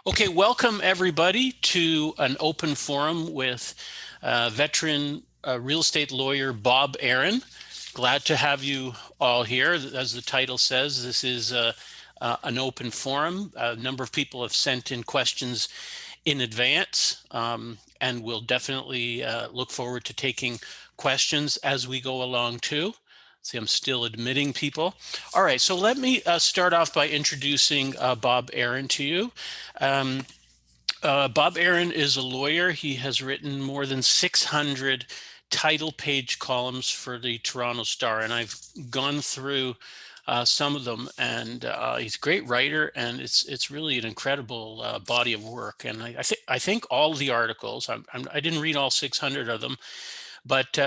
Okay, welcome everybody to an open forum with veteran real estate lawyer Bob Aaron. Glad to have you all here. As the title says, this is an open forum. A number of people have sent in questions in advance, and we'll definitely look forward to taking questions as we go along too. See, I'm still admitting people. All right, so let me start off by introducing Bob Aaron to you. Um, Bob Aaron is a lawyer. He has written more than 600 title page columns for the Toronto Star, and I've gone through some of them, and he's a great writer, and it's really an incredible body of work. And I think all the articles, I didn't read all 600 of them, but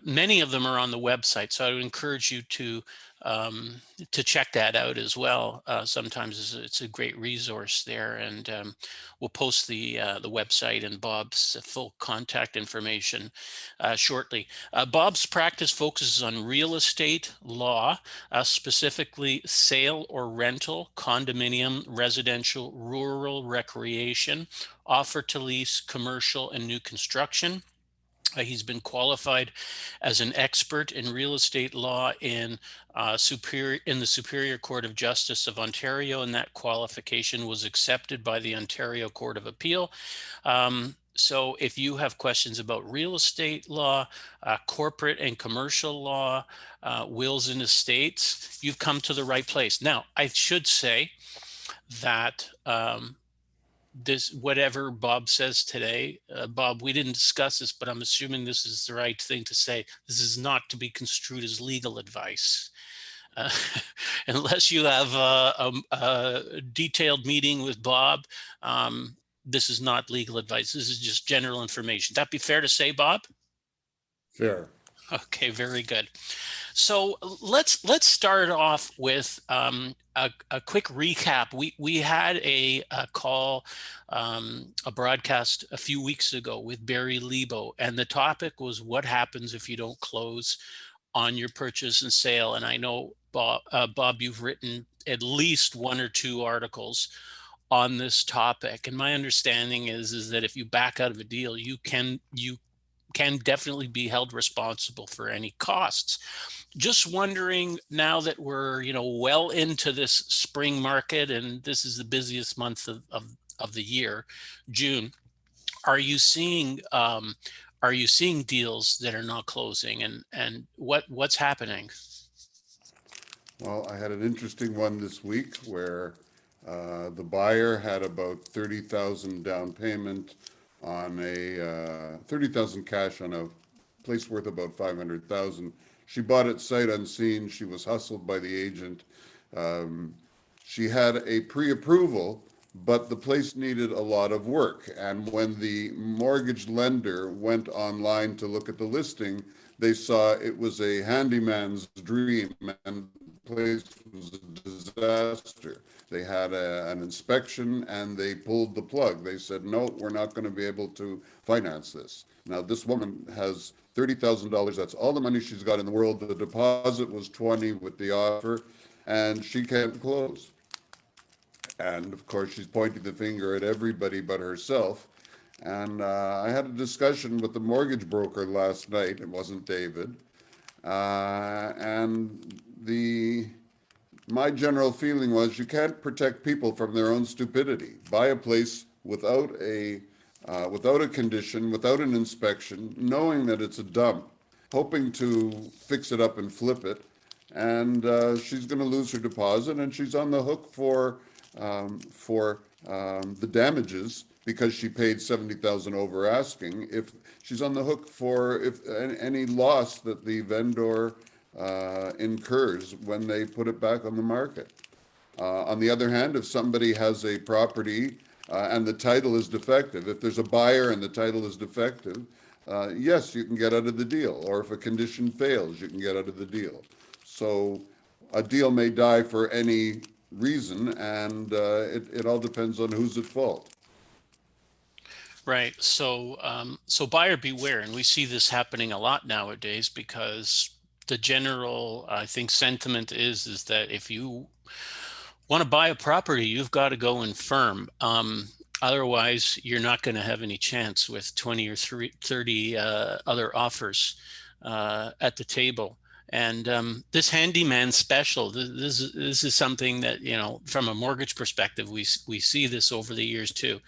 many of them are on the website. So I would encourage you to check that out as well. Sometimes it's a great resource there, and we'll post the website and Bob's full contact information shortly. Bob's practice focuses on real estate law, specifically sale or rental, condominium, residential, rural recreation, offer to lease, commercial, and new construction. He's been qualified as an expert in real estate law in the Superior Court of Justice of Ontario, and that qualification was accepted by the Ontario Court of Appeal. So if you have questions about real estate law, corporate and commercial law, wills and estates, you've come to the right place. Now, I should say that this, whatever Bob says today, Bob, we didn't discuss this, but I'm assuming this is the right thing to say. This is not to be construed as legal advice. Uh, unless you have a detailed meeting with Bob, this is not legal advice. This is just general information. That be fair to say, Bob? Fair. Okay, very good. So let's start off with a quick recap. We had a call, a broadcast a few weeks ago with Barry Lebo, and the topic was what happens if you don't close on your purchase and sale. And I know, Bob, you've written at least one or two articles on this topic. And my understanding is that if you back out of a deal, you can definitely be held responsible for any costs. Just wondering, now that we're well into this spring market and this is the busiest month of the year, June, are you seeing deals that are not closing, and what's happening? Well, I had an interesting one this week where the buyer had about 30,000 down payment on a 30,000 cash on a place worth about 500,000. She bought it sight unseen. She was hustled by the agent. Um, she had a pre-approval, but the place needed a lot of work. And when the mortgage lender went online to look at the listing, they saw it was a handyman's dream, and the place was a disaster. They had an inspection and they pulled the plug. They said, no, we're not going to be able to finance this. Now, this woman has $30,000. That's all the money she's got in the world. The deposit was 20 with the offer, and she can't close. And of course, she's pointing the finger at everybody but herself. And I had a discussion with the mortgage broker last night. It wasn't David. And my general feeling was you can't protect people from their own stupidity. Buy a place without a condition, without an inspection, knowing that it's a dump, hoping to fix it up and flip it, and she's going to lose her deposit, and she's on the hook for the damages because she paid 70,000 over asking. If she's on the hook for if any loss that the vendor incurs when they put it back on the market. On the other hand, if somebody has a property and the title is defective, if there's a buyer and the title is defective, yes, you can get out of the deal. Or if a condition fails, you can get out of the deal. So a deal may die for any reason, and it all depends on who's at fault. Right. So buyer beware, and we see this happening a lot nowadays because the general, I think, sentiment is that if you want to buy a property, you've got to go in firm. Otherwise, you're not going to have any chance with 20 or 30 other offers at the table. And this handyman special, this is something that, you know, from a mortgage perspective, we see this over the years too.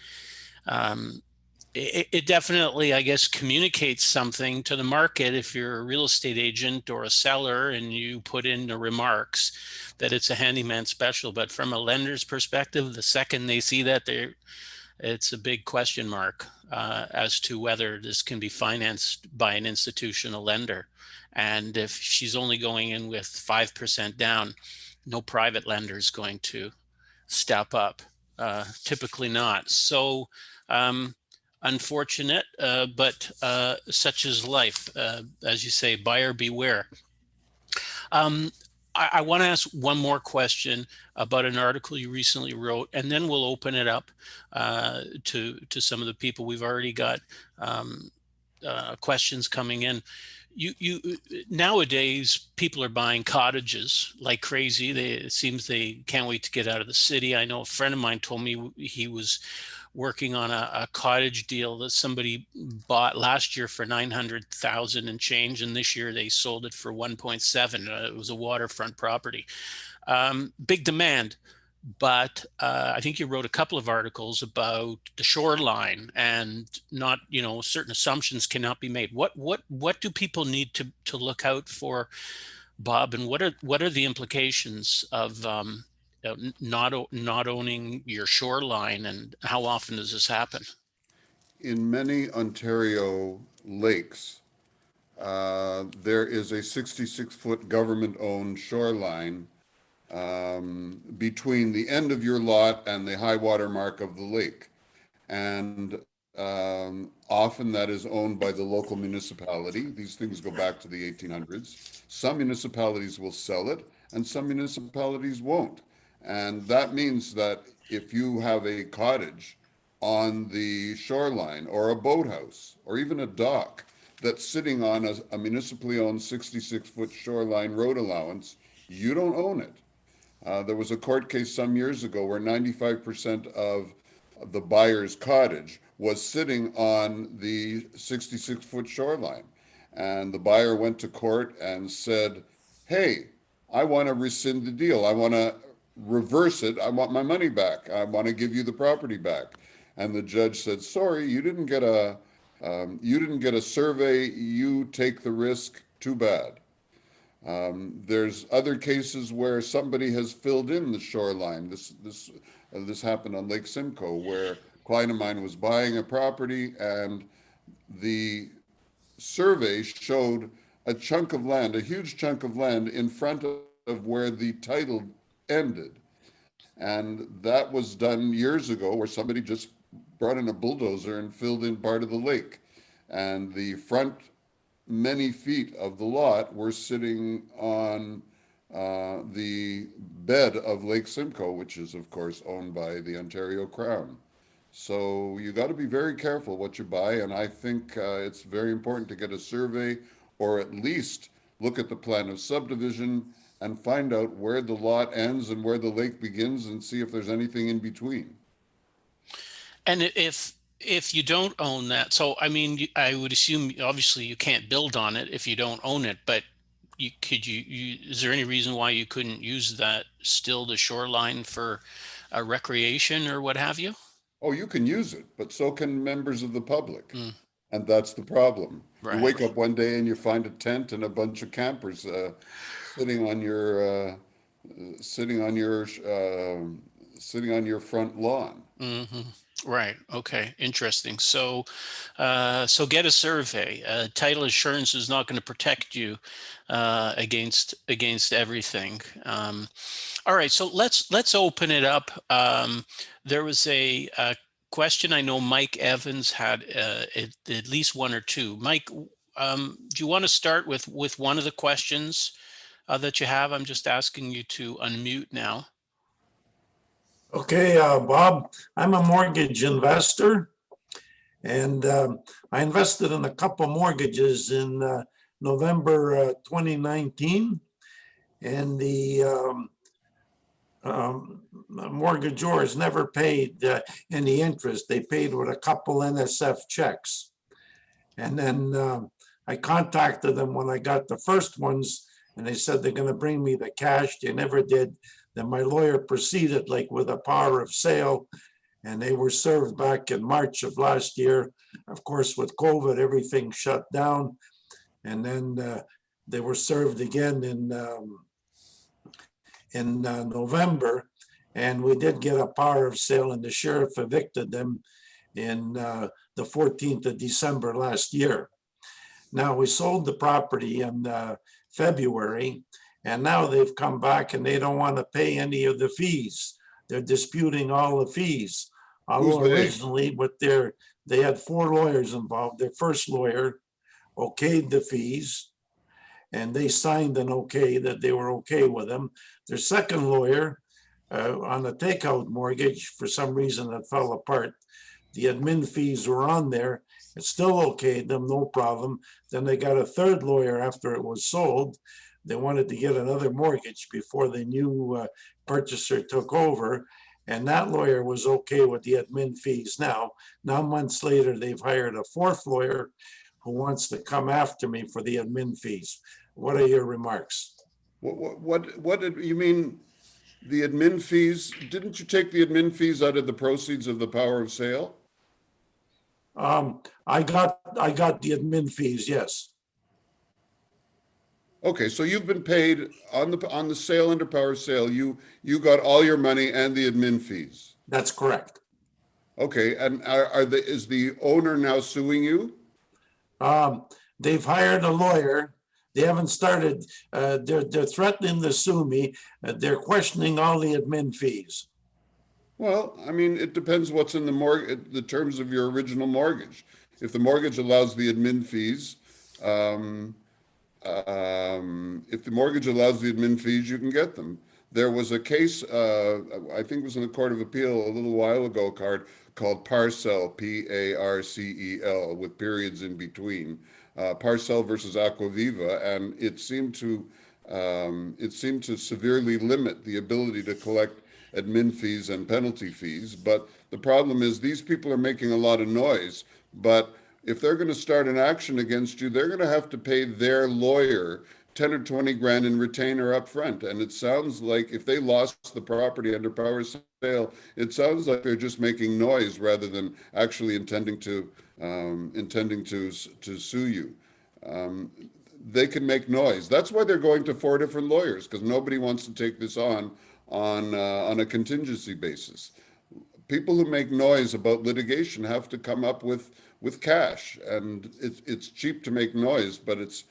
It definitely, I guess, communicates something to the market if you're a real estate agent or a seller and you put in the remarks that it's a handyman special. But from a lender's perspective, the second they see that, it's a big question mark as to whether this can be financed by an institutional lender. And if she's only going in with 5% down, no private lender is going to step up. Typically not. So unfortunate, but such is life. As you say, buyer beware. I want to ask one more question about an article you recently wrote, and then we'll open it up to some of the people. We've already got questions coming in. You nowadays, people are buying cottages like crazy. It seems they can't wait to get out of the city. I know a friend of mine told me he was working on a cottage deal that somebody bought last year for 900,000 and change, and this year they sold it for 1.7. It was a waterfront property. Big demand, but I think you wrote a couple of articles about the shoreline and not, you know, certain assumptions cannot be made. What do people need to look out for, Bob, and what are the implications of not owning your shoreline, and how often does this happen? In many Ontario lakes, there is a 66-foot government-owned shoreline between the end of your lot and the high water mark of the lake. And often that is owned by the local municipality. These things go back to the 1800s. Some municipalities will sell it and some municipalities won't. And that means that if you have a cottage on the shoreline or a boathouse or even a dock that's sitting on a municipally owned 66-foot shoreline road allowance, you don't own it. There was a court case some years ago where 95% of the buyer's cottage was sitting on the 66-foot shoreline. And the buyer went to court and said, hey, I want to rescind the deal. I want to reverse it. I want my money back. I want to give you the property back. And the judge said, sorry, you didn't get a survey. You take the risk. Too bad. There's other cases where somebody has filled in the shoreline. This happened on Lake Simcoe, where a client of mine was buying a property and the survey showed a chunk of land, a huge chunk of land in front of where the title ended. And that was done years ago, where somebody just brought in a bulldozer and filled in part of the lake. And the front many feet of the lot were sitting on the bed of Lake Simcoe, which is, of course, owned by the Ontario Crown. So you got to be very careful what you buy, and I think it's very important to get a survey or at least look at the plan of subdivision and find out where the lot ends and where the lake begins and see if there's anything in between. And if you don't own that, so I mean, I would assume obviously you can't build on it if you don't own it, but is there any reason why you couldn't use that still the shoreline for a recreation or what have you? Oh, you can use it, but so can members of the public. Mm, And that's the problem. You right. wake up one day and you find a tent and a bunch of campers sitting on your front lawn. Mm-hmm. Right. Okay. Interesting. So, so get a survey. Title insurance is not going to protect you against everything. All right. So let's open it up. There was a question. I know Mike Evans had at least one or two. Mike, do you want to start with one of the questions that you have? I'm just asking you to unmute now. Okay, Bob, I'm a mortgage investor, and I invested in a couple mortgages in November 2019, and the mortgagors never paid any interest. They paid with a couple NSF checks. And then I contacted them when I got the first ones, and they said they're going to bring me the cash. They never did. Then my lawyer proceeded like with a power of sale, and they were served back in March of last year. Of course, with COVID, everything shut down. And then they were served again in November, and we did get a power of sale, and the sheriff evicted them in the 14th of December last year. Now, we sold the property in February, and now they've come back and they don't want to pay any of the fees. They're disputing all the fees. Although Who's they? originally, they had 4 lawyers involved. Their first lawyer okayed the fees, and they signed an okay that they were okay with them. Their second lawyer on a takeout mortgage, for some reason it fell apart. The admin fees were on there. It still okayed them, no problem. Then they got a third lawyer after it was sold. They wanted to get another mortgage before the new purchaser took over. And that lawyer was okay with the admin fees now. Now, months later, they've hired a fourth lawyer who wants to come after me for the admin fees. What are your remarks? What did you mean? The admin fees? Didn't you take the admin fees out of the proceeds of the power of sale? I got the admin fees, yes. Okay, so you've been paid on the sale under power of sale. You got all your money and the admin fees. That's correct. Okay, and is the owner now suing you? They've hired a lawyer. They haven't started. They're threatening to sue me. They're questioning all the admin fees. Well, I mean, it depends what's in the terms of your original mortgage. If the mortgage allows the admin fees, if the mortgage allows the admin fees, you can get them. There was a case, I think it was in the Court of Appeal a little while ago, called Parcel, Parcel, with periods in between, Parcel versus Aquaviva, and it seemed to severely limit the ability to collect admin fees and penalty fees. But the problem is these people are making a lot of noise, but if they're going to start an action against you, they're going to have to pay their lawyer 10 or 20 grand in retainer up front. And it sounds like if they lost the property under power of sale, it sounds like they're just making noise rather than actually intending to sue you. They can make noise. That's why they're going to 4 different lawyers, because nobody wants to take this on a contingency basis. People who make noise about litigation have to come up with cash, and it's cheap to make noise, but it's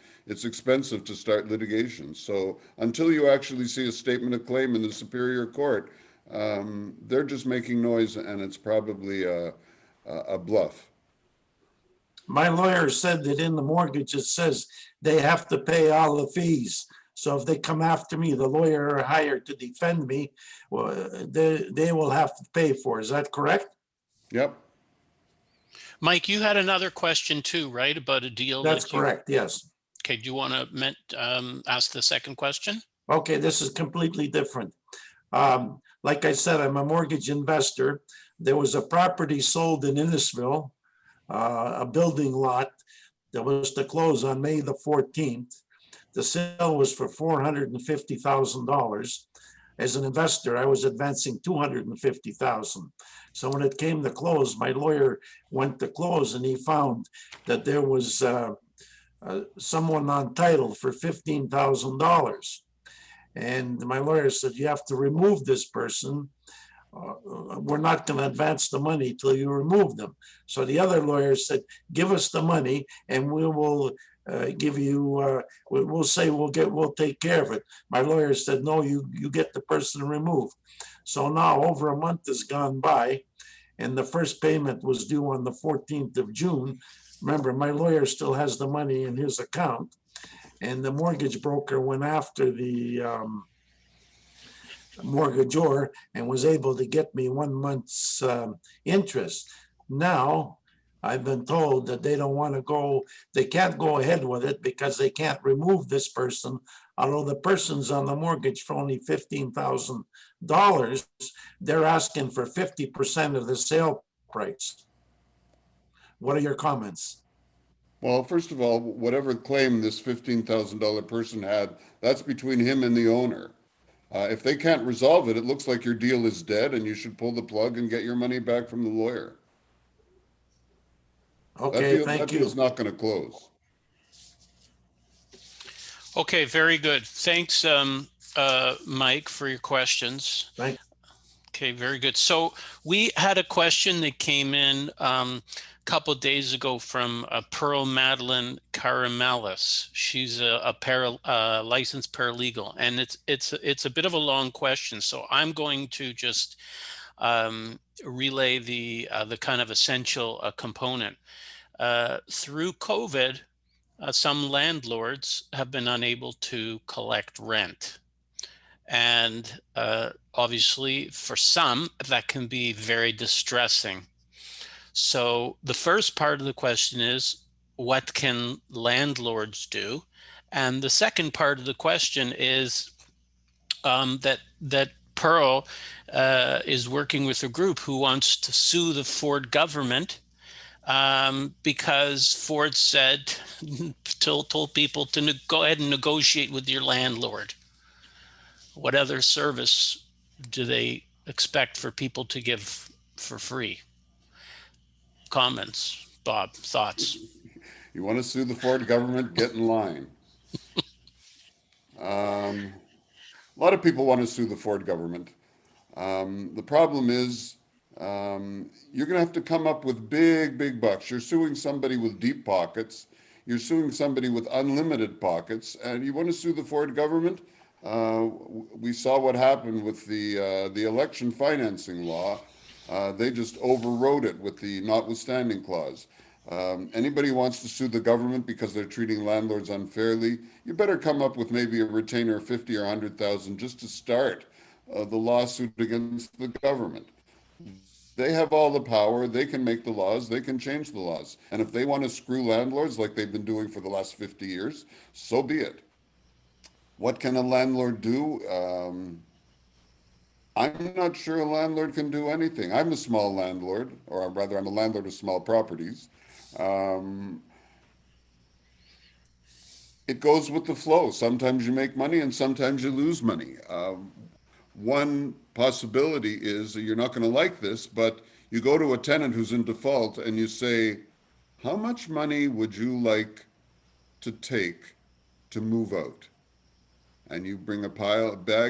expensive to start litigation. So until you actually see a statement of claim in the Superior Court, they're just making noise, and it's probably a bluff. My lawyer said that in the mortgage, it says they have to pay all the fees. So if they come after me, the lawyer hired to defend me, well, they will have to pay for it. Is that correct? Yep. Mike, you had another question too, right? About a deal. That's correct, yes. Okay, do you want to ask the second question? Okay, this is completely different. Like I said, I'm a mortgage investor. There was a property sold in Innisville, a building lot that was to close on May the 14th. The sale was for $450,000. As an investor, I was advancing $250,000. So when it came to close, my lawyer went to close and he found that there was someone on title for $15,000. And my lawyer said, you have to remove this person. We're not going to advance the money till you remove them. So the other lawyer said, give us the money and we will give you, we'll say we'll take care of it. My lawyer said, no, you get the person removed. So now over a month has gone by and the first payment was due on the 14th of June. Remember, my lawyer still has the money in his account, and the mortgage broker went after the mortgagor and was able to get me 1 month's interest. Now, I've been told that they don't want to go, they can't go ahead with it because they can't remove this person Although the person's on the mortgage for only $15,000, they're asking for 50% of the sale price. What are your comments? Well, first of all, whatever claim this $15,000 person had, that's between him and the owner. If they can't resolve it, it looks like your deal is dead and you should pull the plug and get your money back from the lawyer. Okay, That thank deal's you. not going to close. Okay, very good. Thanks, Mike, for your questions. Thank Okay, very good. So we had a question that came in a couple of days ago from Pearl Madeline Caramelis. She's a licensed paralegal, and it's a bit of a long question. So I'm going to just relay the kind of essential component. Through COVID, some landlords have been unable to collect rent. And obviously, for some, that can be very distressing. So the first part of the question is, what can landlords do? And the second part of the question is that Pearl is working with a group who wants to sue the Ford government because Ford said, told people to go ahead and negotiate with your landlord. What other service do they expect for people to give for free? Comments, Bob, thoughts? You want to sue the Ford government? Get in line. A lot of people want to sue the Ford government. The problem is you're going to have to come up with big bucks. You're suing somebody with deep pockets. You're suing somebody with unlimited pockets, and you want to sue the Ford government? We saw what happened with the election financing law. They just overrode it with the notwithstanding clause. Anybody who wants to sue the government because they're treating landlords unfairly, you better come up with maybe a retainer of 50 or 100,000 just to start the lawsuit against the government. They have all the power. They can make the laws. They can change the laws. And if they want to screw landlords like they've been doing for the last 50 years, so be it. What can a landlord do? I'm not sure a landlord can do anything. I'm a small landlord, or rather, I'm a landlord of small properties. It goes with the flow. Sometimes you make money and sometimes you lose money. One possibility is that you're not going to like this, but you go to a tenant who's in default and you say, how much money would you like to take to move out? And you bring a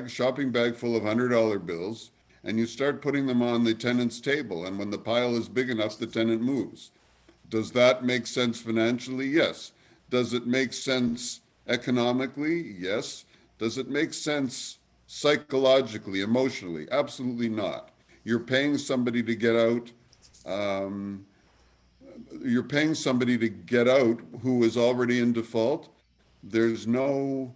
shopping bag full of $100 bills, and you start putting them on the tenant's table. And when the pile is big enough, the tenant moves. Does that make sense financially? Yes. Does it make sense economically? Yes. Does it make sense psychologically, emotionally? Absolutely not. You're paying somebody to get out. You're paying somebody to get out who is already in default. There's no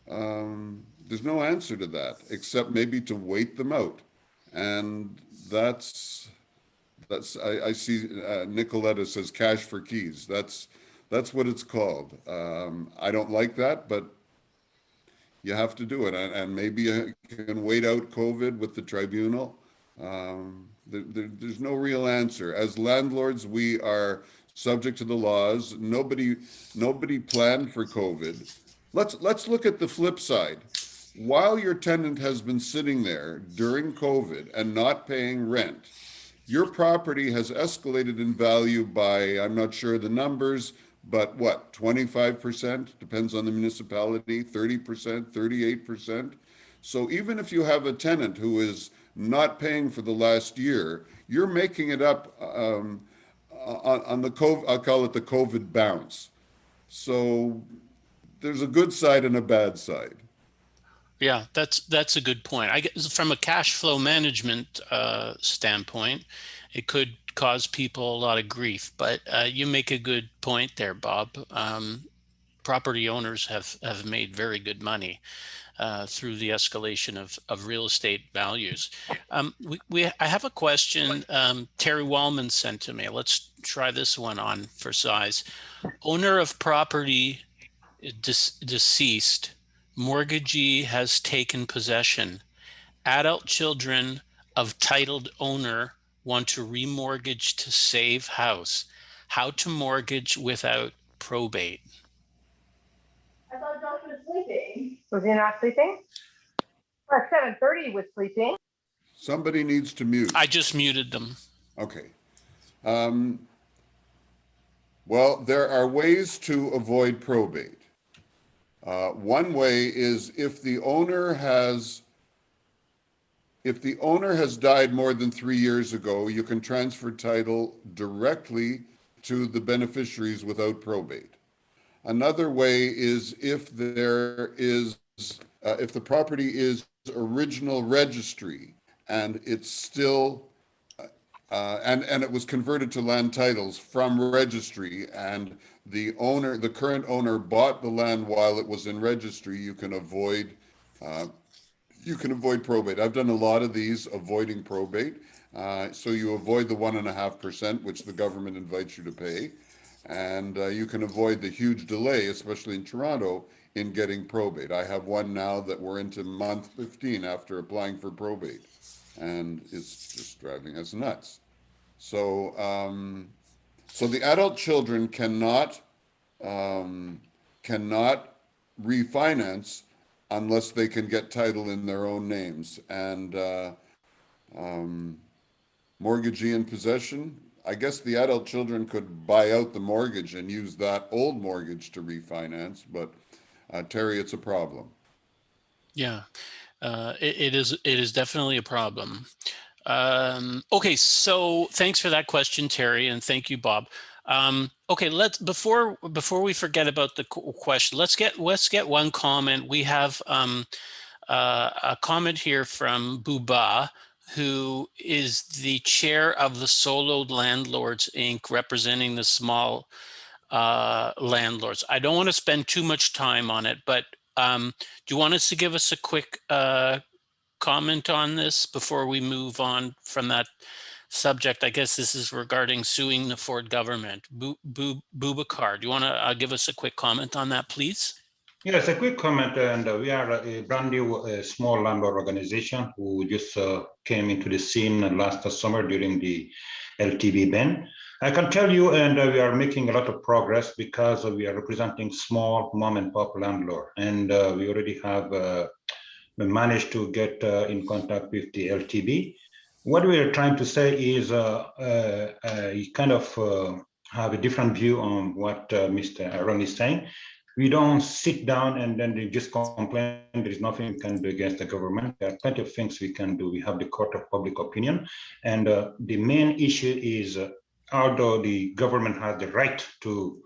answer to that except maybe to wait them out, and I see Nicoletta says cash for keys. That's what it's called. I don't like that, but you have to do it, and maybe you can wait out COVID with the tribunal. There's no real answer. As landlords, we are subject to the laws. Nobody planned for COVID. Let's look at the flip side. While your tenant has been sitting there during COVID and not paying rent, your property has escalated in value by, I'm not sure the numbers, but what, 25%? Depends on the municipality, 30%, 38%. So even if you have a tenant who is not paying for the last year, you're making it up on the COVID, I'll call it the COVID bounce. So there's a good side and a bad side. Yeah, that's a good point. I guess from a cash flow management standpoint, it could cause people a lot of grief. But you make a good point there, Bob. Property owners have made very good money through the escalation of real estate values. I have a question Terry Wallman sent to me. Let's try this one on for size. Owner of property deceased, Mortgagee has taken possession. Adult children of titled owner want to remortgage to save house. How to mortgage without probate? I thought Josh was sleeping. Was he not sleeping? Well, at 7:30 he was sleeping. Somebody needs to mute. I just muted them. Okay. Well, there are ways to avoid probate. One way is if the owner has died more than 3 years ago, you can transfer title directly to the beneficiaries without probate. Another way is if the property is original registry and it's still and it was converted to land titles from registry, and the current owner bought the land while it was in registry, you can avoid probate. I've done a lot of these avoiding probate. So you avoid the 1.5%, which the government invites you to pay. And you can avoid the huge delay, especially in Toronto, in getting probate. I have one now that we're into month 15 after applying for probate. And it's just driving us nuts. So, so the adult children cannot refinance unless they can get title in their own names. And mortgagee in possession, I guess the adult children could buy out the mortgage and use that old mortgage to refinance, but Terry, it's a problem. Yeah, it is definitely a problem. Okay, so thanks for that question, Terry, and thank you, Bob. Okay, before we forget about the question, let's get one comment. We have a comment here from Buba, who is the chair of the Solo Landlords Inc, representing the small landlords. I don't want to spend too much time on it, but do you want us to give us a quick comment on this before we move on from that subject? I guess this is regarding suing the Ford government. Boubacar, do you want to give us a quick comment on that, please? Yes, a quick comment, and we are a brand new small landlord organization who just came into the scene last summer during the LTV ban. I can tell you, and we are making a lot of progress because we are representing small mom and pop landlord, and we already have managed to get in contact with the LTV. What we are trying to say is you kind of have a different view on what Mr. Aaron is saying. We don't sit down and then they just complain. There is nothing we can do against the government. There are plenty of things we can do. We have the court of public opinion. And the main issue is, although the government has the right to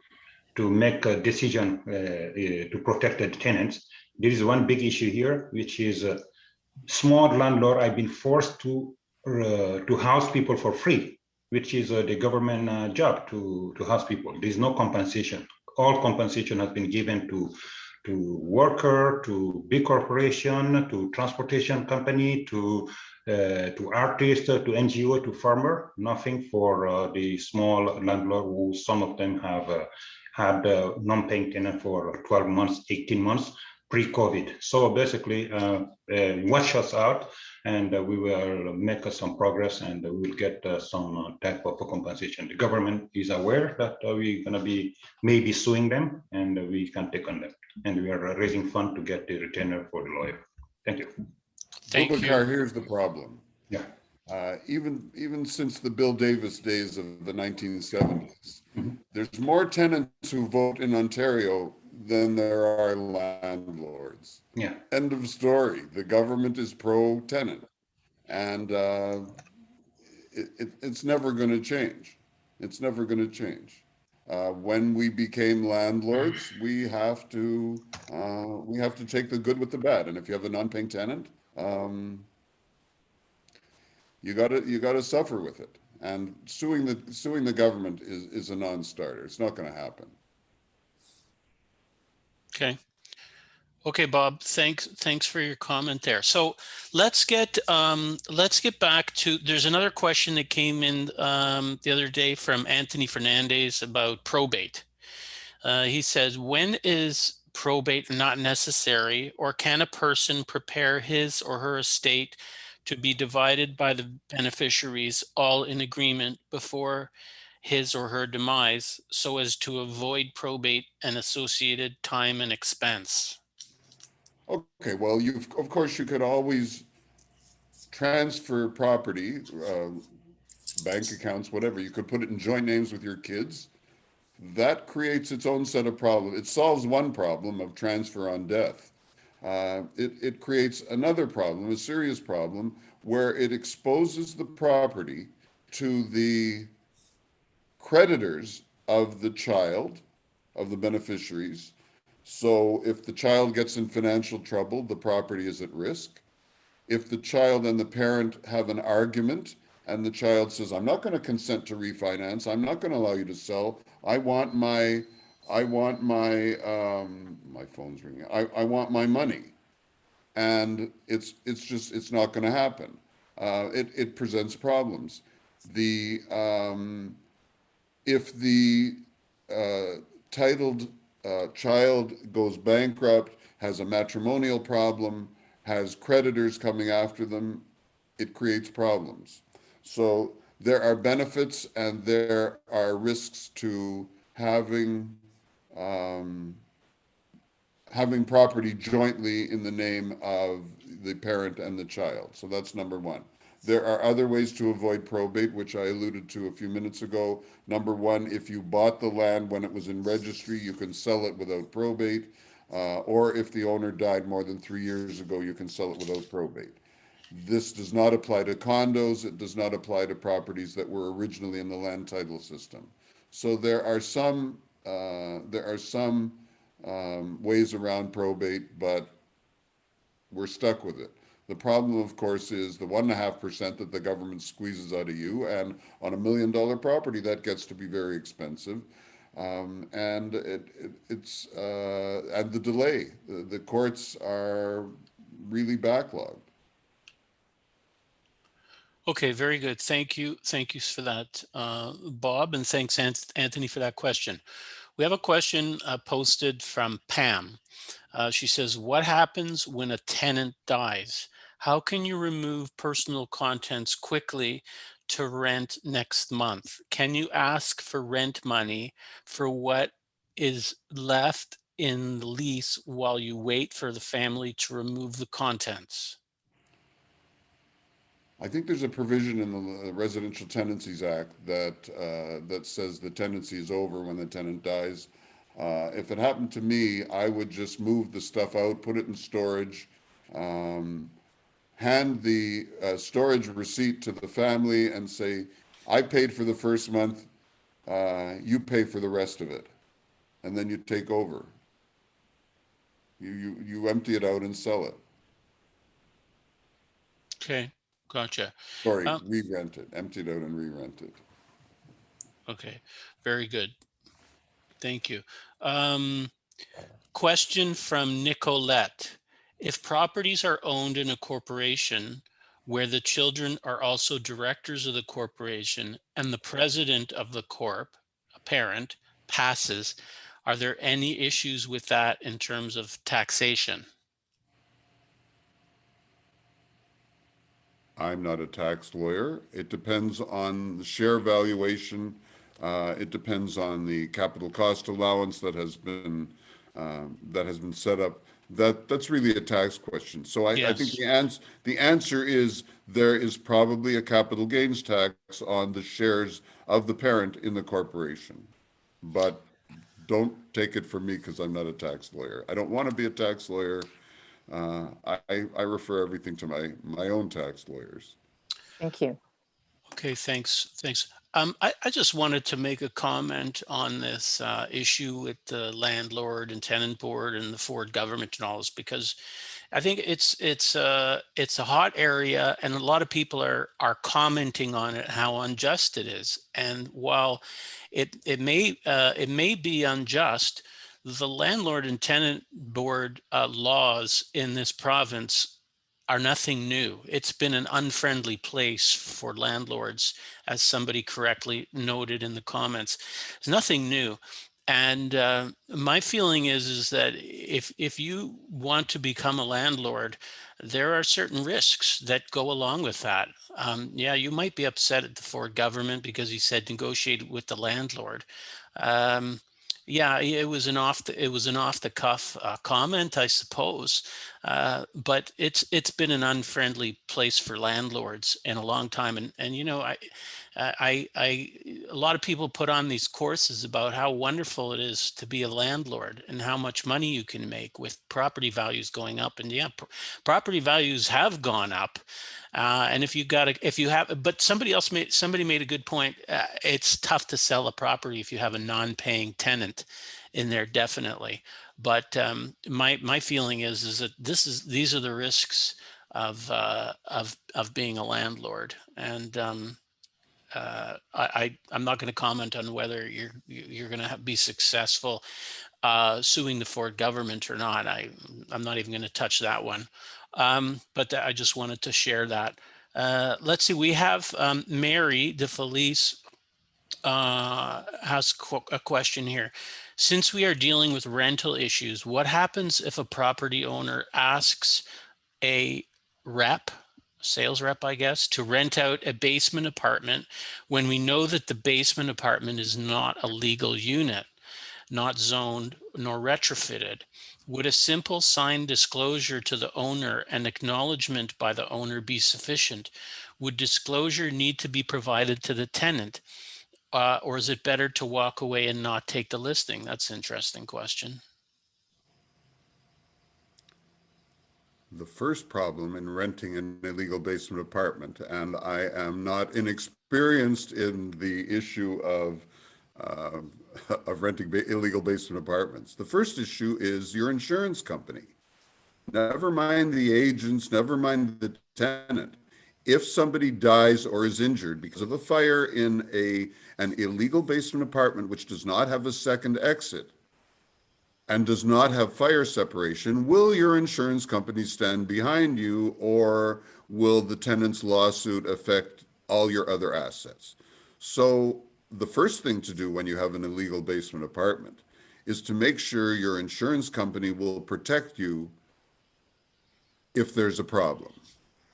make a decision to protect the tenants, there is one big issue here, which is small landlord have been forced to house people for free, which is the government job to house people. There is no compensation. All compensation has been given to worker, to big corporation, to transportation company, to artists, to NGO, to farmer. Nothing for the small landlord, who some of them have had non-paying tenant for 12 months, 18 months pre-COVID. So basically, watch us out, and we will make some progress, and we will get some type of compensation. The government is aware that we're going to be maybe suing them, and we can take on them. And we are raising funds to get the retainer for the lawyer. Thank you. Thank you. Here's the problem. Yeah. Even since the Bill Davis days of the 1970s, there's more tenants who vote in Ontario than there are landlords. Yeah. End of story. The government is pro-tenant, and it's never going to change. It's never going to change. When we became landlords, we have to take the good with the bad. And if you have a non-paying tenant, you gotta suffer with it. And suing the government is a non-starter. It's not going to happen. Okay, Bob. Thanks for your comment there. So let's get back to. There's another question that came in the other day from Anthony Fernandez about probate. He says, when is probate not necessary, or can a person prepare his or her estate to be divided by the beneficiaries all in agreement before his or her demise so as to avoid probate and associated time and expense? Okay, well, of course, you could always transfer property, bank accounts, whatever. You could put it in joint names with your kids. That creates its own set of problems. It solves one problem of transfer on death. It creates another problem, a serious problem, where it exposes the property to the creditors of the child, of the beneficiaries. So if the child gets in financial trouble, the property is at risk. If the child and the parent have an argument and the child says, I'm not going to consent to refinance, I'm not going to allow you to sell, my phone's ringing. I want my money. And it's not going to happen. It presents problems. If the titled child goes bankrupt, has a matrimonial problem, has creditors coming after them, it creates problems. So there are benefits and there are risks to having property jointly in the name of the parent and the child. So that's number one. There are other ways to avoid probate, which I alluded to a few minutes ago. Number one, if you bought the land when it was in registry, you can sell it without probate. Or if the owner died more than 3 years ago, you can sell it without probate. This does not apply to condos. It does not apply to properties that were originally in the land title system. So there are some ways around probate, but we're stuck with it. The problem, of course, is the 1.5% that the government squeezes out of you, and on $1 million property, that gets to be very expensive. And it's the delay. The courts are really backlogged. Okay, very good. Thank you. Thank you for that, Bob, and thanks, Anthony, for that question. We have a question posted from Pam. She says, what happens when a tenant dies? How can you remove personal contents quickly to rent next month? Can you ask for rent money for what is left in the lease while you wait for the family to remove the contents? I think there's a provision in the Residential Tenancies Act that says the tenancy is over when the tenant dies. If it happened to me, I would just move the stuff out, put it in storage, hand the storage receipt to the family and say, I paid for the first month, you pay for the rest of it. And then you take over. You empty it out and sell it. Okay, gotcha. Sorry, re-rent it, empty it out and re-rent it. Okay, very good. Thank you. Question from Nicolette. If properties are owned in a corporation where the children are also directors of the corporation and the president of the corp, a parent, passes, are there any issues with that in terms of taxation? I'm not a tax lawyer. It depends on the share valuation. It depends on the capital cost allowance that has been set up. That's really a tax question. So I think the answer is there is probably a capital gains tax on the shares of the parent in the corporation. But don't take it from me because I'm not a tax lawyer. I don't want to be a tax lawyer. I refer everything to my own tax lawyers. Thank you. Okay, thanks. I just wanted to make a comment on this issue with the landlord and tenant board and the Ford government and all this, because I think it's a hot area and a lot of people are commenting on it, how unjust it is. And while it may be unjust, the landlord and tenant board laws in this province are nothing new. It's been an unfriendly place for landlords, as somebody correctly noted in the comments. It's nothing new. And my feeling is that if you want to become a landlord, there are certain risks that go along with that. Yeah, you might be upset at the Ford government because he said negotiate with the landlord. Yeah, it was an off the cuff comment, I suppose. But it's been an unfriendly place for landlords in a long time. And you know, a lot of people put on these courses about how wonderful it is to be a landlord and how much money you can make with property values going up. And yeah, property values have gone up. And but somebody made a good point. It's tough to sell a property if you have a non-paying tenant in there, definitely. But my feeling is that these are the risks of being a landlord. And I'm not going to comment on whether you're going to be successful suing the Ford government or not. I'm not even going to touch that one. But I just wanted to share that. Let's see. We have Mary DeFelice has a question here. Since we are dealing with rental issues, what happens if a property owner asks a sales rep, I guess, to rent out a basement apartment when we know that the basement apartment is not a legal unit, not zoned nor retrofitted? Would a simple signed disclosure to the owner and acknowledgement by the owner be sufficient? Would disclosure need to be provided to the tenant? Or is it better to walk away and not take the listing? That's an interesting question. The first problem in renting an illegal basement apartment, and I am not inexperienced in the issue of renting illegal basement apartments. The first issue is your insurance company. Never mind the agents, never mind the tenant. If somebody dies or is injured because of a fire in an illegal basement apartment which does not have a second exit and does not have fire separation, will your insurance company stand behind you, or will the tenant's lawsuit affect all your other assets? So the first thing to do when you have an illegal basement apartment is to make sure your insurance company will protect you if there's a problem.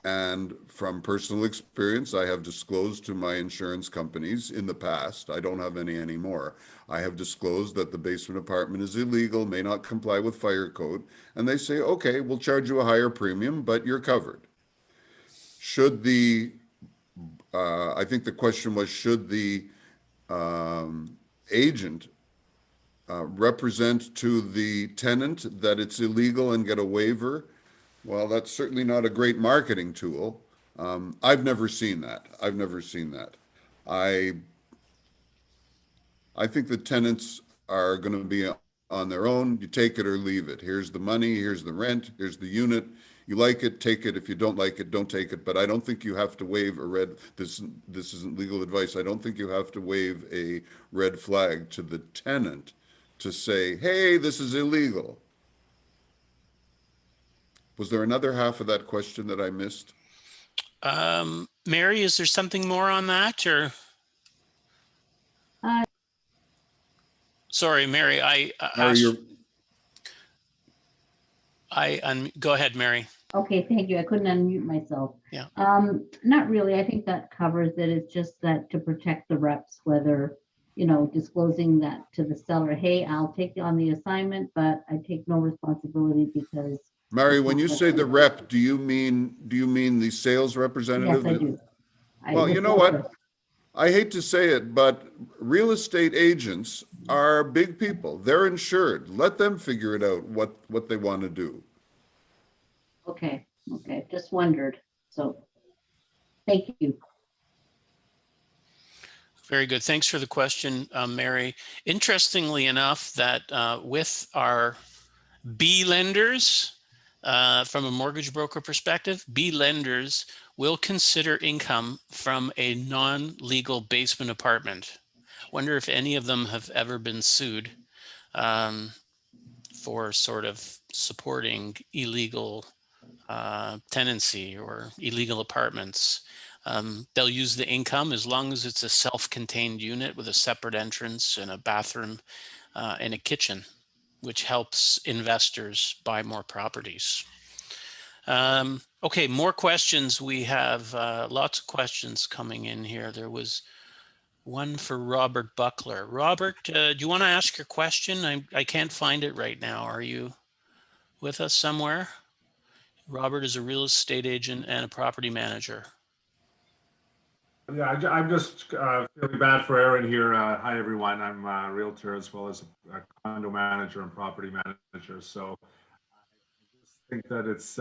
And from personal experience, I have disclosed to my insurance companies in the past, I don't have any anymore, I have disclosed that the basement apartment is illegal, may not comply with fire code, and they say, okay, we'll charge you a higher premium, but you're covered. Should I think the question was, should the agent represent to the tenant that it's illegal and get a waiver? Well, that's certainly not a great marketing tool. I've never seen that. I think the tenants are going to be on their own. You take it or leave it. Here's the money, here's the rent, here's the unit. You like it, take it. If you don't like it, don't take it. But I don't think you have to wave this isn't legal advice. I don't think you have to wave a red flag to the tenant to say, hey, this is illegal. Was there another half of that question that I missed? Mary, is there something more on that, or? Sorry, Mary, go ahead, Mary. Okay, thank you. I couldn't unmute myself. Yeah. Not really. I think that covers it. It's just that to protect the reps, whether, disclosing that to the seller, hey, I'll take on the assignment, but I take no responsibility because. Mary, when you say the rep, do you mean the sales representative? Yes, I do. Well, you know what? I hate to say it, but real estate agents are big people. They're insured. Let them figure it out what they want to do. Okay, just wondered. So, thank you. Very good. Thanks for the question, Mary. Interestingly enough, that with our B lenders, from a mortgage broker perspective, B lenders will consider income from a non-legal basement apartment. Wonder if any of them have ever been sued for sort of supporting illegal tenancy or illegal apartments. They'll use the income as long as it's a self-contained unit with a separate entrance and a bathroom. and a kitchen, which helps investors buy more properties. Okay, more questions. We have lots of questions coming in here. There was one for Robert Buckler. Robert, do you want to ask your question? I can't find it right now. Are you with us somewhere? Robert is a real estate agent and a property manager. Yeah, I'm just feeling bad for Aaron here. Hi, everyone. I'm a realtor as well as a condo manager and property manager. So I just think that it's,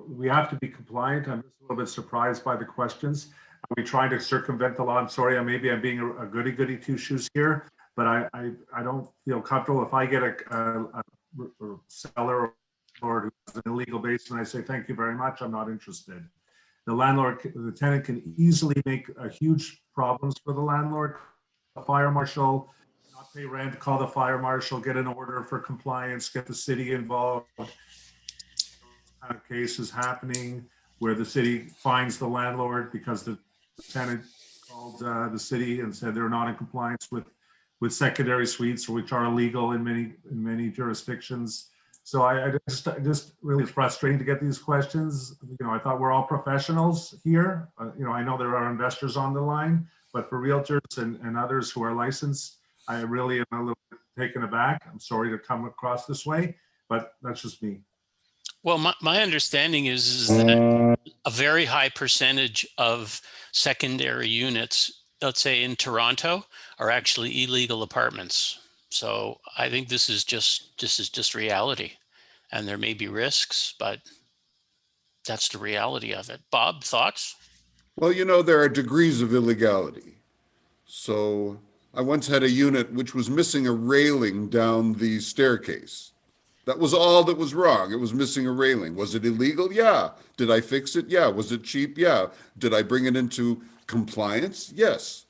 we have to be compliant. I'm just a little bit surprised by the questions. Are we trying to circumvent the law? I'm sorry, maybe I'm being a goody two shoes here, but I don't feel comfortable if I get a seller or who has an illegal basement. I say, thank you very much. I'm not interested. The tenant can easily make huge problems for the landlord. The fire marshal, not pay rent, call the fire marshal, get an order for compliance, get the city involved. Those kind of cases happening where the city fines the landlord because the tenant called the city and said they're not in compliance with secondary suites, which are illegal in many jurisdictions. So I just really frustrating to get these questions. I thought we're all professionals here. I know there are investors on the line, but for realtors and others who are licensed, I really am a little bit taken aback. I'm sorry to come across this way, but that's just me. Well, my understanding is that a very high percentage of secondary units, let's say in Toronto, are actually illegal apartments. So I think this is just reality, and there may be risks, but that's the reality of it. Bob, thoughts? Well, there are degrees of illegality. So I once had a unit which was missing a railing down the staircase. That was all that was wrong. It was missing a railing. Was it illegal? Yeah. Did I fix it? Yeah. Was it cheap? Yeah. Did I bring it into compliance? Yes.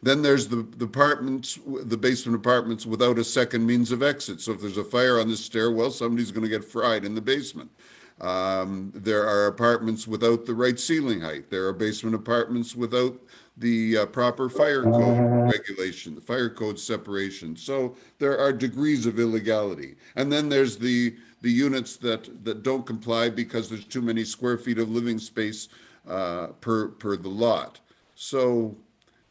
Then there's the apartments, the basement apartments without a second means of exit. So if there's a fire on the stairwell, somebody's going to get fried in the basement. There are apartments without the right ceiling height. There are basement apartments without the proper fire code regulation, the fire code separation. So there are degrees of illegality. And then there's the units that don't comply because there's too many square feet of living space per the lot. So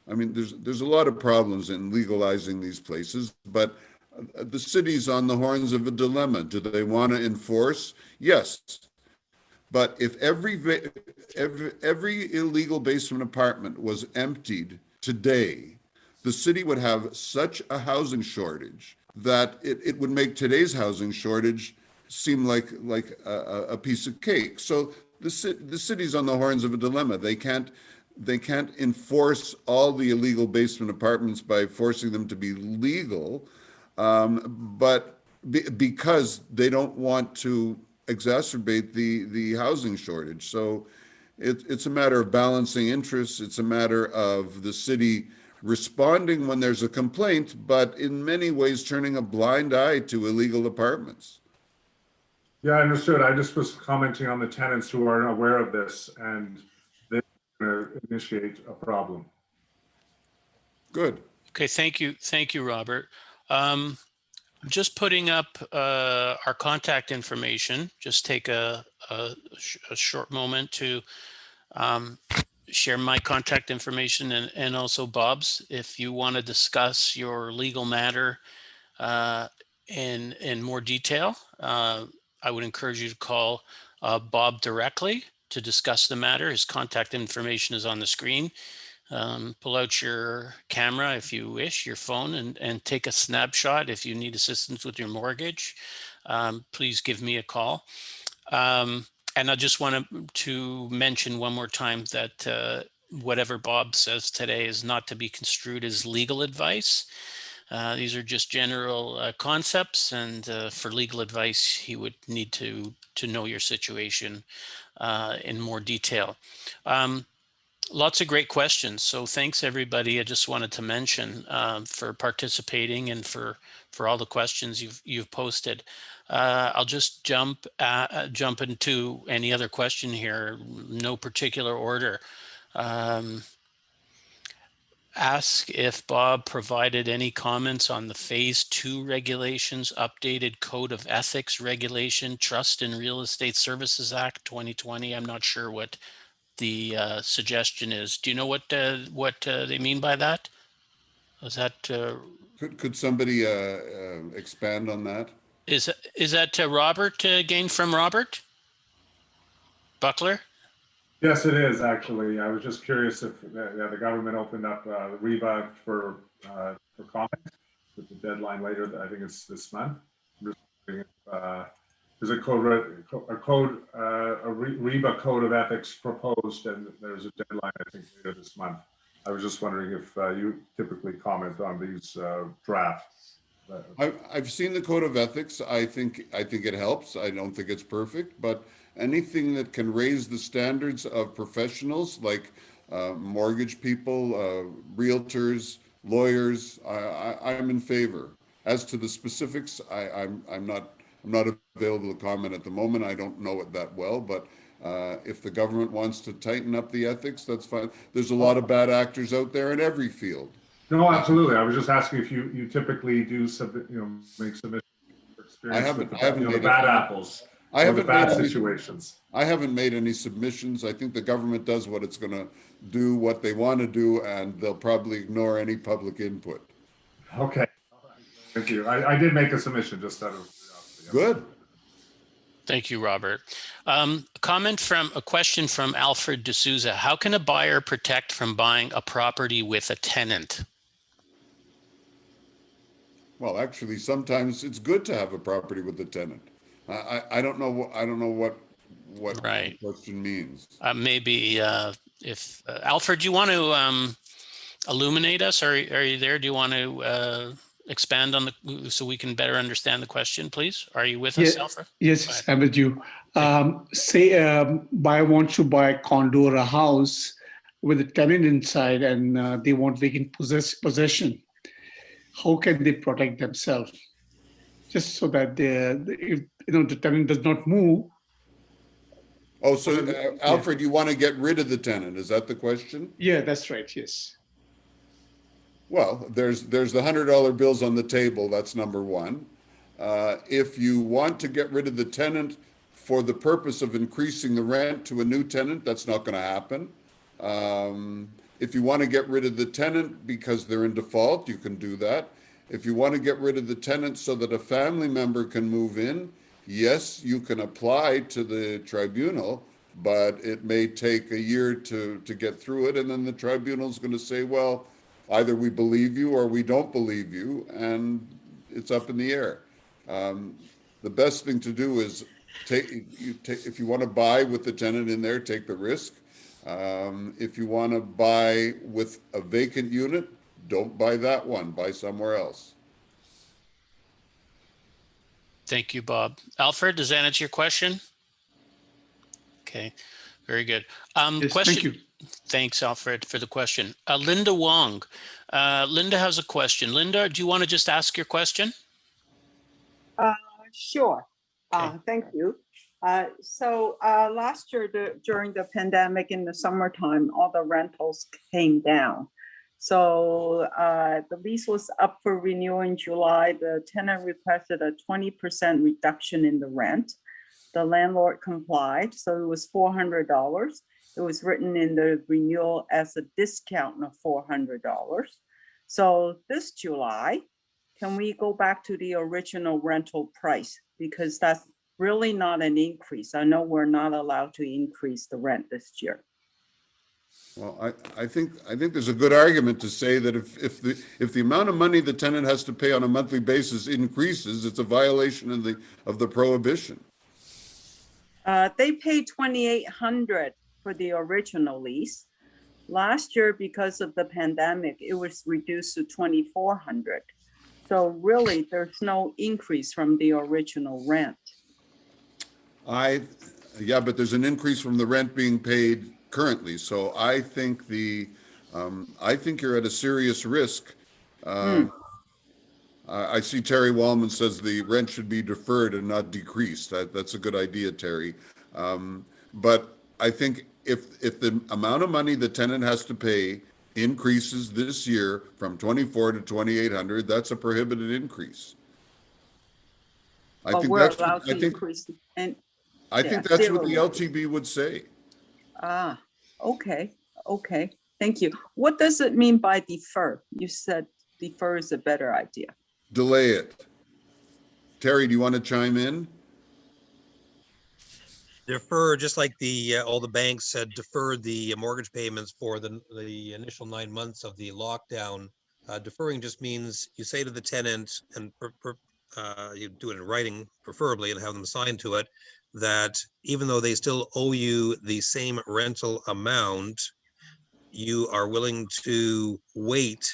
I mean, there's a lot of problems in legalizing these places, but the city's on the horns of a dilemma. Do they want to enforce? Yes. But if every illegal basement apartment was emptied today, the city would have such a housing shortage that it would make today's housing shortage seem like a piece of cake. So the city's on the horns of a dilemma. They can't enforce all the illegal basement apartments by forcing them to be legal, but because they don't want to exacerbate the housing shortage. So it's a matter of balancing interests. It's a matter of the city responding when there's a complaint, but in many ways turning a blind eye to illegal apartments. Yeah, I understood. I just was commenting on the tenants who are aware of this and they're going to initiate a problem. Good. Okay, thank you, Robert. I'm just putting up our contact information. Just take a short moment to share my contact information and also Bob's. If you want to discuss your legal matter in more detail, I would encourage you to call Bob directly to discuss the matter. His contact information is on the screen. Pull out your camera if you wish, your phone, and take a snapshot if you need assistance with your mortgage. Please give me a call. And I just want to mention one more time that whatever Bob says today is not to be construed as legal advice. These are just general concepts, and for legal advice, he would need to know your situation in more detail. Lots of great questions. So thanks everybody. I just wanted to mention for participating and for all the questions you've posted. I'll just jump into any other question here, no particular order. ask if Bob provided any comments on the Phase 2 regulations, updated Code of Ethics regulation, Trust and Real Estate Services Act 2020. I'm not sure what the suggestion is. Do you know what they mean by that? Is that Could somebody expand on that? is that Robert again from Robert Buckler? Yes, it is actually. I was just curious if the government opened up REBA for comments with the deadline later. I think it's this month. I'm just wondering if there's a REBA code of ethics proposed, and there's a deadline I think later this month. I was just wondering if you typically comment on these drafts. I've seen the code of ethics. I think it helps. I don't think it's perfect, but anything that can raise the standards of professionals like mortgage people, realtors, lawyers, I'm in favor. As to the specifics, I'm not available to comment at the moment. I don't know it that well, but if the government wants to tighten up the ethics, that's fine. There's a lot of bad actors out there in every field. No, absolutely. I was just asking if you typically do make submissions for experience with the bad apples. I haven't bad situations. I haven't made any submissions. I think the government does what it's going to do, what they want to do, and they'll probably ignore any public input. Okay. Thank you. I did make a submission just out of curiosity. Good. Thank you, Robert. A question from Alfred D'Souza. How can a buyer protect from buying a property with a tenant? Well, actually, sometimes it's good to have a property with a tenant. I don't know what Right. the question means. Maybe if Alfred, do you want to illuminate us? Are you there? Do you want to expand on so we can better understand the question, please? Are you with us, Alfred? Yes, I'm with you. Say buyer wants to buy a condo or a house with a tenant inside, and they want vacant possession. How can they protect themselves? Just so that if the tenant does not move. Oh, so Alfred, you want to get rid of the tenant? Is that the question? Yeah, that's right. Yes. Well, there's the $100 bills on the table. That's number one. If you want to get rid of the tenant for the purpose of increasing the rent to a new tenant, that's not going to happen. If you want to get rid of the tenant because they're in default, you can do that. If you want to get rid of the tenant so that a family member can move in, yes, you can apply to the tribunal, but it may take a year to get through it. And then the tribunal is going to say, well, either we believe you or we don't believe you, and it's up in the air. The best thing to do is if you want to buy with the tenant in there, take the risk. If you want to buy with a vacant unit, don't buy that one, buy somewhere else. Thank you, Bob. Alfred, does that answer your question? Okay, very good. Yes, Question. thank you. Thanks, Alfred, for the question. Linda Wong. Linda has a question. Linda, do you want to just ask your question? Sure. Okay. Thank you. Last year during the pandemic in the summertime, all the rentals came down. So the lease was up for renewal in July. The tenant requested a 20% reduction in the rent. The landlord complied, so it was $400. It was written in the renewal as a discount of $400. So this July, can we go back to the original rental price? Because that's really not an increase. I know we're not allowed to increase the rent this year. Well, I think there's a good argument to say that if the amount of money the tenant has to pay on a monthly basis increases, it's a violation of the prohibition. They paid $2,800 for the original lease. Last year, because of the pandemic, it was reduced to $2,400. So really, there's no increase from the original rent. Yeah, but there's an increase from the rent being paid currently. So I think you're at a serious risk. I see Terry Wallman says the rent should be deferred and not decreased. That's a good idea, Terry. But I think if the amount of money the tenant has to pay increases this year from 24 to 2,800, that's a prohibited increase. I But think we're that's, allowed I to think, increase and, I yeah, think that's what the 0. LTB would say. Ah, okay, okay, thank you. What does it mean by defer? You said defer is a better idea. Delay it. Terry, do you want to chime in? Defer, just like all the banks had deferred the mortgage payments for the initial 9 months of the lockdown. Deferring just means you say to the tenant, and you do it in writing preferably and have them sign to it, that even though they still owe you the same rental amount, you are willing to wait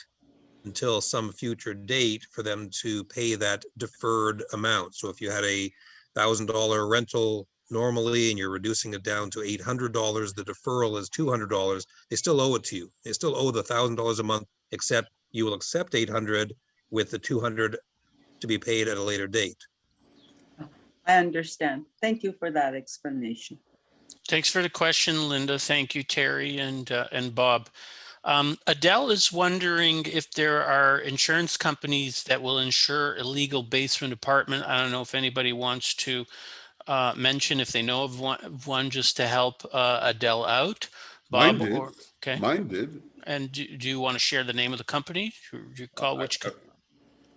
until some future date for them to pay that deferred amount. So if you had a $1,000 rental normally and you're reducing it down to $800, the deferral is $200. They still owe it to you. They still owe the $1,000 a month, except you will accept 800 with the 200 to be paid at a later date. I understand. Thank you for that explanation. Thanks for the question, Linda. Thank you, Terry and Bob. Adele is wondering if there are insurance companies that will insure a legal basement apartment. I don't know if anybody wants to mention if they know of one just to help Adele out. Mine Bob, did. or okay. Mine did. And do you want to share the name of the company? Do you call which?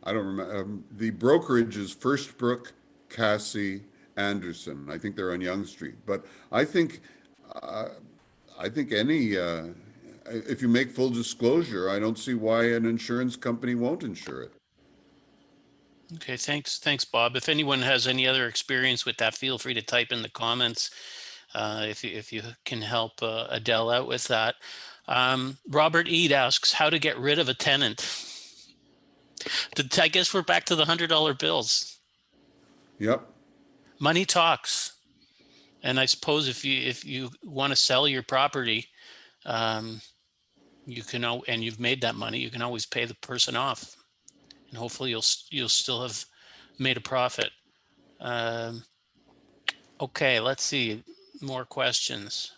I don't remember. The brokerage is Firstbrook, Cassie, Anderson. I think they're on Yonge Street. But I think any, if you make full disclosure, I don't see why an insurance company won't insure it. Okay, thanks, Bob. If anyone has any other experience with that, feel free to type in the comments if you can help Adele out with that. Robert Eade asks how to get rid of a tenant. I guess we're back to the $100 bills. Yep. Money talks, and I suppose if you want to sell your property, you can, and you've made that money, you can always pay the person off, and hopefully you'll still have made a profit. Okay, let's see more questions.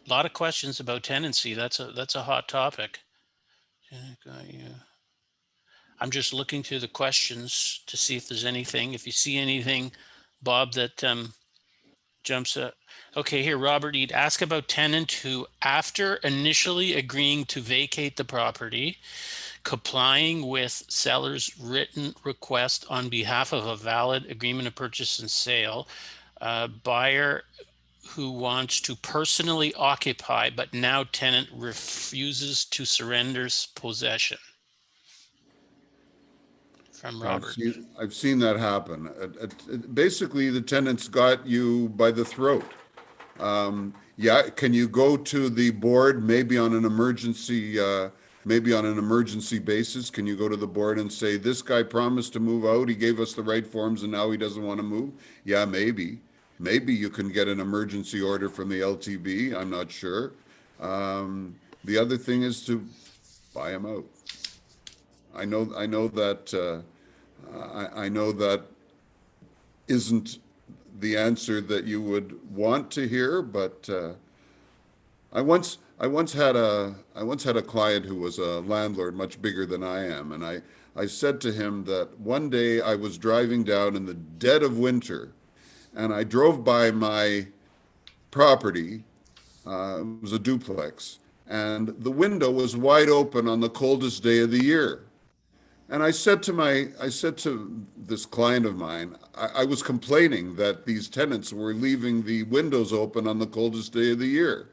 A lot of questions about tenancy. That's a hot topic. I'm just looking through the questions to see if there's anything. If you see anything, Bob, that jumps up. Okay, here, Robert, you'd ask about tenant who, after initially agreeing to vacate the property, complying with seller's written request on behalf of a valid agreement of purchase and sale, buyer who wants to personally occupy, but now tenant refuses to surrender possession. From Robert. I've seen that happen. Basically, the tenant's got you by the throat. Yeah, can you go to the board maybe on an emergency basis? Can you go to the board and say, this guy promised to move out, he gave us the right forms and now he doesn't want to move? Yeah, maybe. Maybe you can get an emergency order from the LTB, I'm not sure. The other thing is to buy him out. I know that isn't the answer that you would want to hear, but I once had a client who was a landlord much bigger than I am, and I said to him that one day I was driving down in the dead of winter, and I drove by my property. It was a duplex, and the window was wide open on the coldest day of the year. And I said to this client of mine, I was complaining that these tenants were leaving the windows open on the coldest day of the year.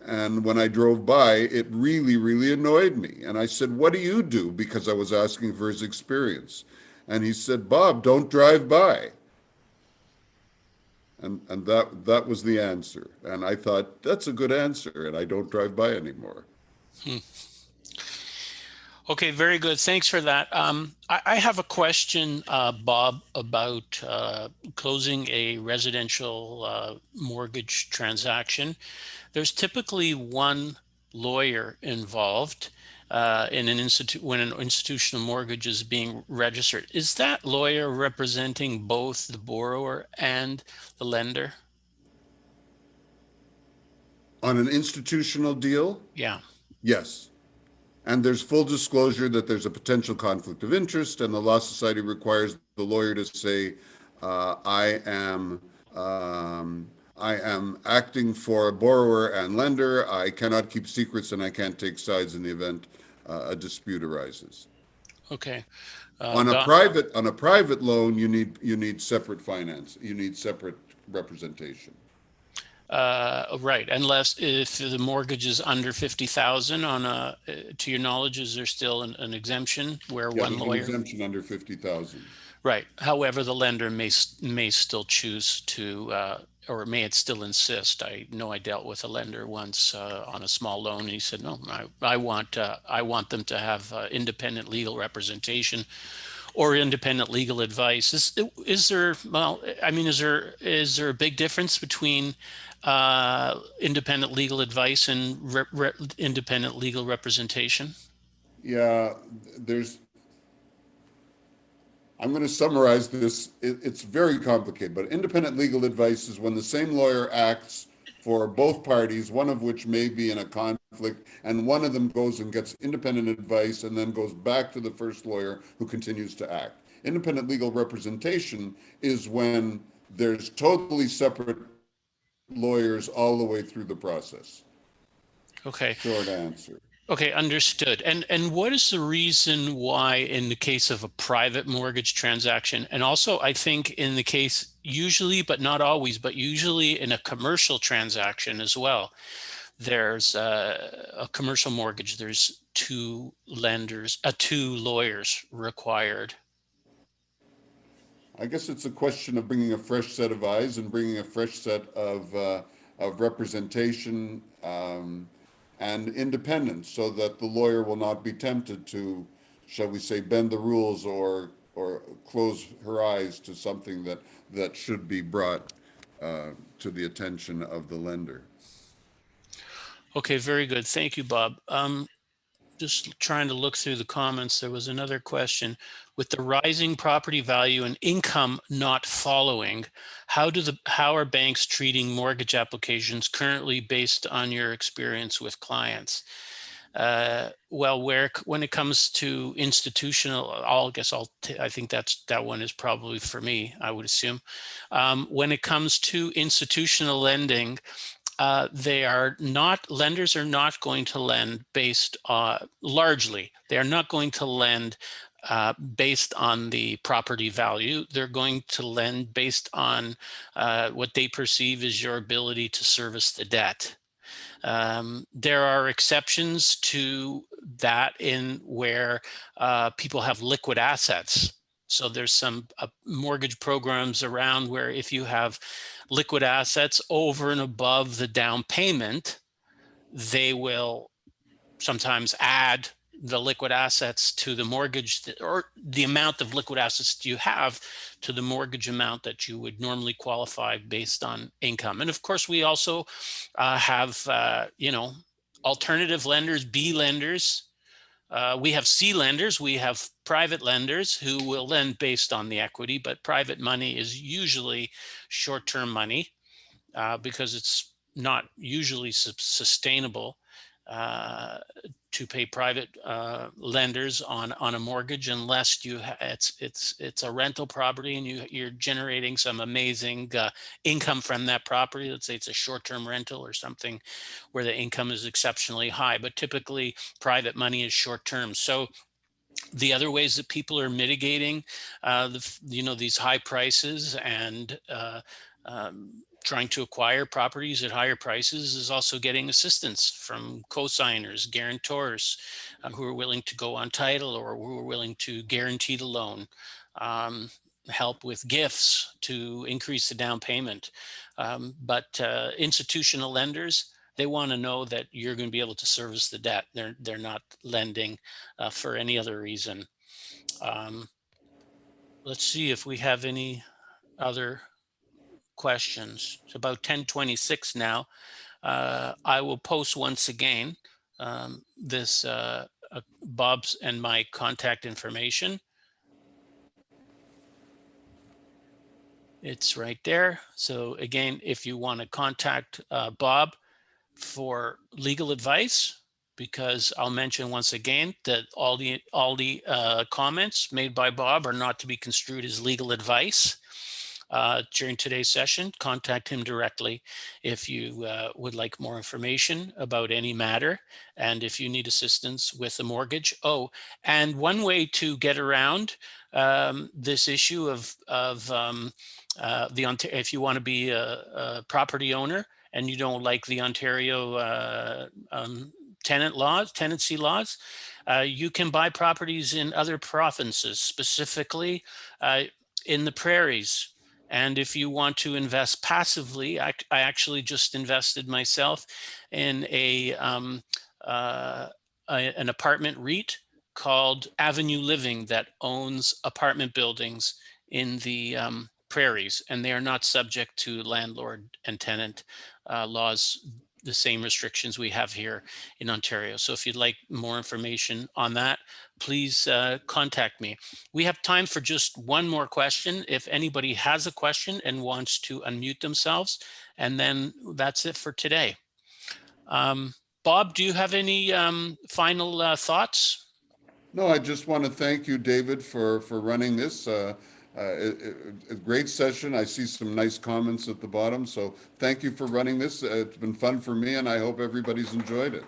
And when I drove by, it really, really annoyed me. And I said, what do you do? Because I was asking for his experience. And he said, Bob, don't drive by. And that was the answer. And I thought, that's a good answer. And I don't drive by anymore. Okay, very good. Thanks for that. I have a question, Bob, about closing a residential mortgage transaction. There's typically one lawyer involved in when an institutional mortgage is being registered. Is that lawyer representing both the borrower and the lender? On an institutional deal? Yeah. Yes. And there's full disclosure that there's a potential conflict of interest, and the Law Society requires the lawyer to say, I am acting for a borrower and lender. I cannot keep secrets, and I can't take sides in the event a dispute arises. Okay. On a private loan, you need separate finance. You need separate representation. Right, unless if the mortgage is under 50,000 on a, to your knowledge, is there still an exemption where Yeah, one there's an lawyer? exemption under 50,000. Right. However, the lender may still choose to, or may it still insist. I know I dealt with a lender once on a small loan, and he said, "No, I want them to have independent legal representation or independent legal advice." Is there? Well, I mean, is there a big difference between independent legal advice and independent legal representation? Yeah, I'm going to summarize this. It's very complicated, but independent legal advice is when the same lawyer acts for both parties, one of which may be in a conflict, and one of them goes and gets independent advice and then goes back to the first lawyer who continues to act. Independent legal representation is when there's totally separate lawyers all the way through the process. Okay. Short answer. Okay, understood. And what is the reason why in the case of a private mortgage transaction, and also I think in the case usually, but not always, but usually in a commercial transaction as well, there's a commercial mortgage, there's two lawyers required. I guess it's a question of bringing a fresh set of eyes and bringing a fresh set of representation and independence, so that the lawyer will not be tempted to, shall we say, bend the rules or close her eyes to something that should be brought to the attention of the lender. Okay, very good. Thank you, Bob. Just trying to look through the comments. There was another question. With the rising property value and income not following, how are banks treating mortgage applications currently based on your experience with clients? Well, when it comes to institutional, I think that one is probably for me, I would assume. When it comes to institutional lending, lenders are not going to lend based largely. They are not going to lend based on the property value. They're going to lend based on what they perceive as your ability to service the debt. There are exceptions to that in where people have liquid assets. So there's some mortgage programs around where if you have liquid assets over and above the down payment, they will sometimes add the liquid assets to the mortgage, or the amount of liquid assets you have to the mortgage amount that you would normally qualify based on income. And of course, we also have, alternative lenders, B lenders. We have C lenders, we have private lenders who will lend based on the equity, but private money is usually short-term money because it's not usually sustainable to pay private lenders on a mortgage unless it's a rental property and you're generating some amazing income from that property. Let's say it's a short-term rental or something where the income is exceptionally high, but typically private money is short-term. So the other ways that people are mitigating these high prices and trying to acquire properties at higher prices is also getting assistance from co-signers, guarantors who are willing to go on title or who are willing to guarantee the loan, help with gifts to increase the down payment. But institutional lenders, they want to know that you're going to be able to service the debt. They're not lending for any other reason. Let's see if we have any other questions. It's about 10:26 now. I will post once again this Bob's and my contact information. It's right there. So again, if you want to contact Bob for legal advice, because I'll mention once again that all the comments made by Bob are not to be construed as legal advice. During today's session, contact him directly if you would like more information about any matter and if you need assistance with a mortgage. Oh, and one way to get around this issue of if you want to be a property owner and you don't like the Ontario tenancy laws, you can buy properties in other provinces, specifically in the prairies. And if you want to invest passively, I actually just invested myself in an apartment REIT called Avenue Living that owns apartment buildings in the prairies, and they are not subject to landlord and tenant laws, the same restrictions we have here in Ontario. So if you'd like more information on that, please contact me. We have time for just one more question. If anybody has a question and wants to unmute themselves, and then that's it for today. Bob, do you have any final thoughts? No, I just want to thank you, David, for running this. A great session. I see some nice comments at the bottom. So thank you for running this. It's been fun for me, and I hope everybody's enjoyed it.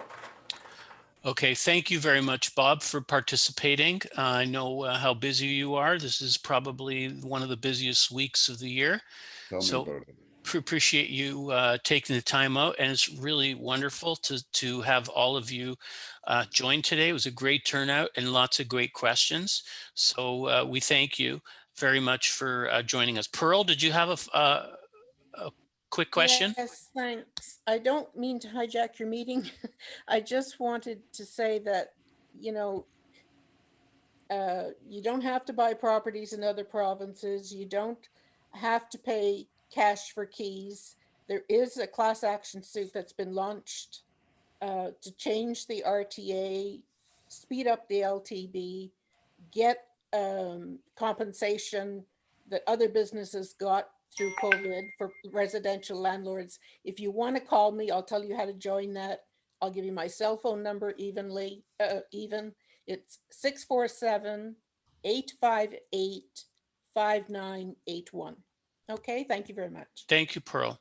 Okay, thank you very much, Bob, for participating. I know how busy you are. This is probably one of the busiest weeks of the year. Tell me So about it. appreciate you taking the time out, and it's really wonderful to have all of you join today. It was a great turnout and lots of great questions. So we thank you very much for joining us. Pearl, did you have a quick question? Yes, thanks. I don't mean to hijack your meeting. I just wanted to say that, you know, you don't have to buy properties in other provinces. You don't have to pay cash for keys. There is a class action suit that's been launched to change the RTA, speed up the LTB, get compensation that other businesses got through COVID for residential landlords. If you want to call me, I'll tell you how to join that. I'll give you my cell phone number even. It's 647-858-5981. Okay, thank you very much. Thank you, Pearl.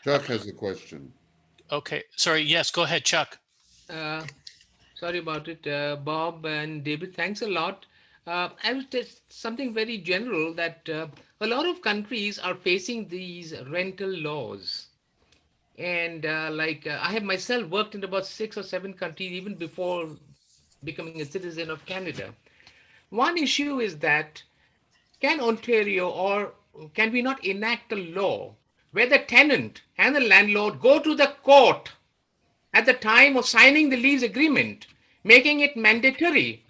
Chuck has a question. Okay, sorry. Yes, go ahead, Chuck. Sorry about it, Bob and David. Thanks a lot. I was just something very general that a lot of countries are facing these rental laws. And I have myself worked in about 6 or 7 countries even before becoming a citizen of Canada. One issue is that can Ontario or can we not enact a law where the tenant and the landlord go to the court at the time of signing the lease agreement, making it mandatory,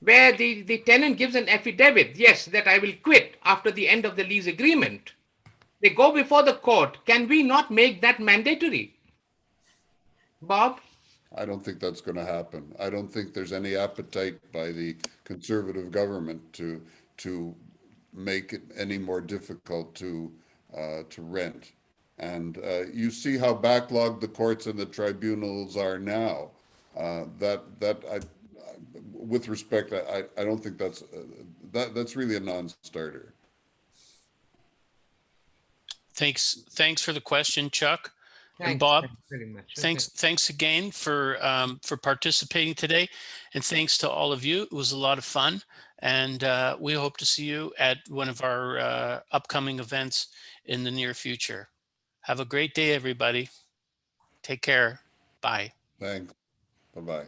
where the tenant gives an affidavit, yes, that I will quit after the end of the lease agreement. They go before the court. Can we not make that mandatory? Bob? I don't think that's going to happen. I don't think there's any appetite by the Conservative government to make it any more difficult to rent. And you see how backlogged the courts and the tribunals are now. With respect, I don't think that's really a non-starter. Thanks for the question, Chuck. And Bob, very much. Thanks again for participating today, and thanks to all of you. It was a lot of fun, and we hope to see you at one of our upcoming events in the near future. Have a great day, everybody. Take care. Bye. Thanks. Bye-bye.